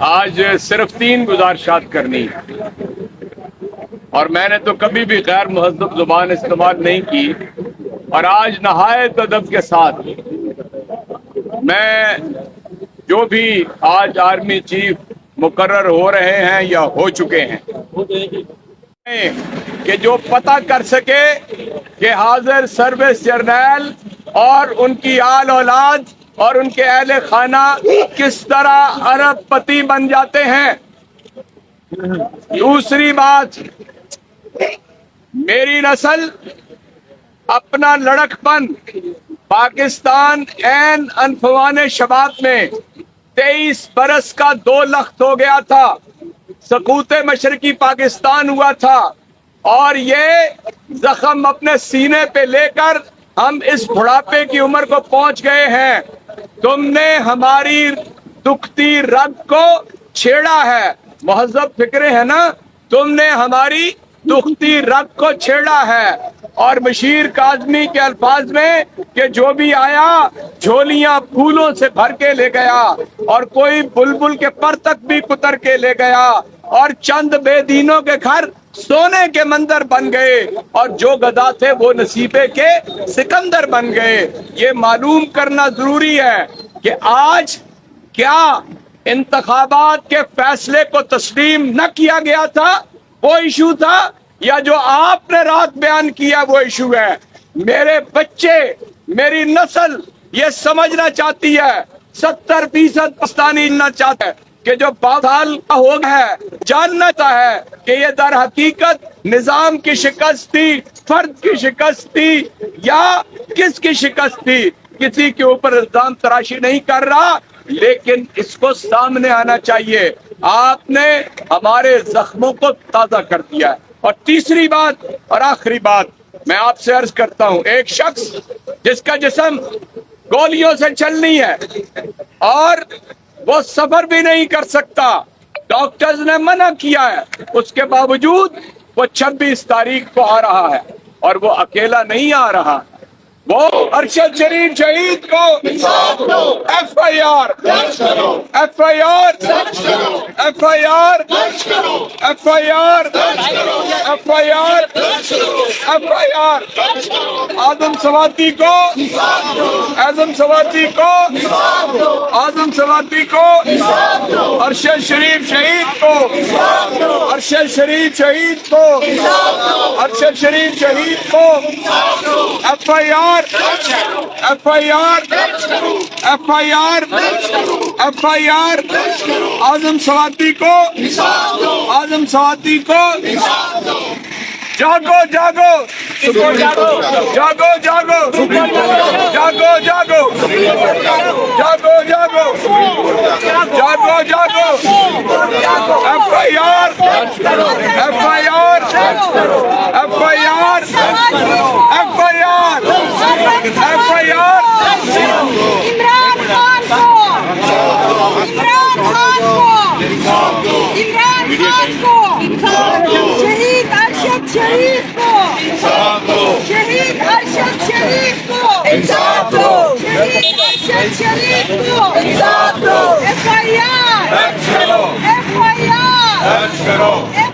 آج صرف 3 گزارشات کرنی ہے، اور میں نے تو کبھی بھی غیر مہذب زبان استعمال نہیں کی، اور آج نہایت ادب کے ساتھ میں جو بھی آج آرمی چیف مقرر ہو رہے ہیں یا ہو چکے ہیں کہ جو پتہ کر سکے کہ حاضر سروس جرنیل اور ان کی آل اولاد اور ان کے اہل خانہ کس طرح ارب پتی بن جاتے ہیں۔ دوسری بات، میری نسل اپنا لڑک پن پاکستان عین انفوان شباب میں 23 برس کا 2 لخت ہو گیا تھا، سقوط مشرقی پاکستان ہوا تھا، اور یہ زخم اپنے سینے پہ لے کر ہم اس بڑھاپے کی عمر کو پہنچ گئے ہیں۔ تم نے ہماری دکھتی رگ کو چھیڑا ہے، مہذب فکرے ہیں نا، تم نے ہماری دکھتی رگ کو چھیڑا ہے۔ اور بشیر کاظمی کے الفاظ میں کہ جو بھی آیا جھولیاں پھولوں سے بھر کے لے گیا، اور کوئی بلبل کے پر تک بھی کتر کے لے گیا، اور چند بے دینوں کے گھر سونے کے مندر بن گئے، اور جو گدا تھے وہ نصیبے کے سکندر بن گئے۔ یہ معلوم کرنا ضروری ہے کہ آج کیا انتخابات کے فیصلے کو تسلیم نہ کیا گیا تھا وہ ایشو تھا، یا جو آپ نے رات بیان کیا وہ ایشو ہے؟ میرے بچے، میری نسل یہ سمجھنا چاہتی ہے، 70% پاکستانی جاننا چاہتا ہے کہ جو بادال کا ہو گیا ہے، جاننا ہے کہ یہ در حقیقت نظام کی شکست تھی، فرد کی شکست تھی، یا کس کی شکست تھی؟ کسی کے اوپر الزام تراشی نہیں کر رہا، لیکن اس کو سامنے آنا چاہیے۔ آپ نے ہمارے زخموں کو تازہ کر دیا ہے۔ اور تیسری بات اور آخری بات میں آپ سے عرض کرتا ہوں، ایک شخص جس کا جسم گولیوں سے چلنی ہے اور وہ سفر بھی نہیں کر سکتا، ڈاکٹرز نے منع کیا ہے، اس کے باوجود وہ 26 تاریخ کو آ رہا ہے، اور وہ اکیلا نہیں آ رہا، وہ ارشد شریف شہید کو F I R F I R F I R F I R F I R F I R Azam Swati کو اعظم سواتی کو اعظم سواتی کو ارشد شریف شہید کو ارشد شریف شہید کو ارشد شریف شہید کو F I R F I R F I R F I R Azam Swati کو اعظم سواتی کو جاگو جاگو جاگو جاگو جاگو جاگو جاگو جاگو جاگو جاگو F I R F I R F I R F I R F I R Imran Khan کو عمران خان کو عمران خان کو شہید ارشد شریف کو شہید ارشد شریف کو شہید ارشد شریف کو F I R F I R F I R Azam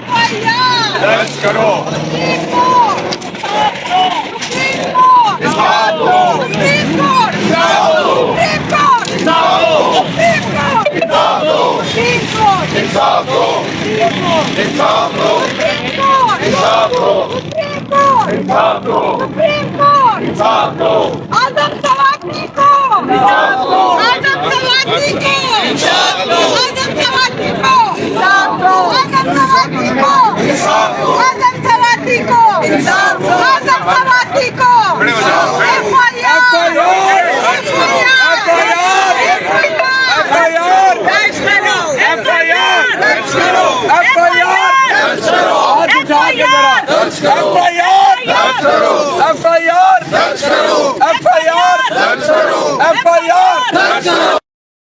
Swati کو اعظم سواتی کو اعظم سواتی کو اعظم سواتی کو اعظم سواتی کو اعظم سواتی کو F I R F I R F I R درج کرو ایف آئی آر درج کرو ایف آئی آر درج کرو ایف آئی آر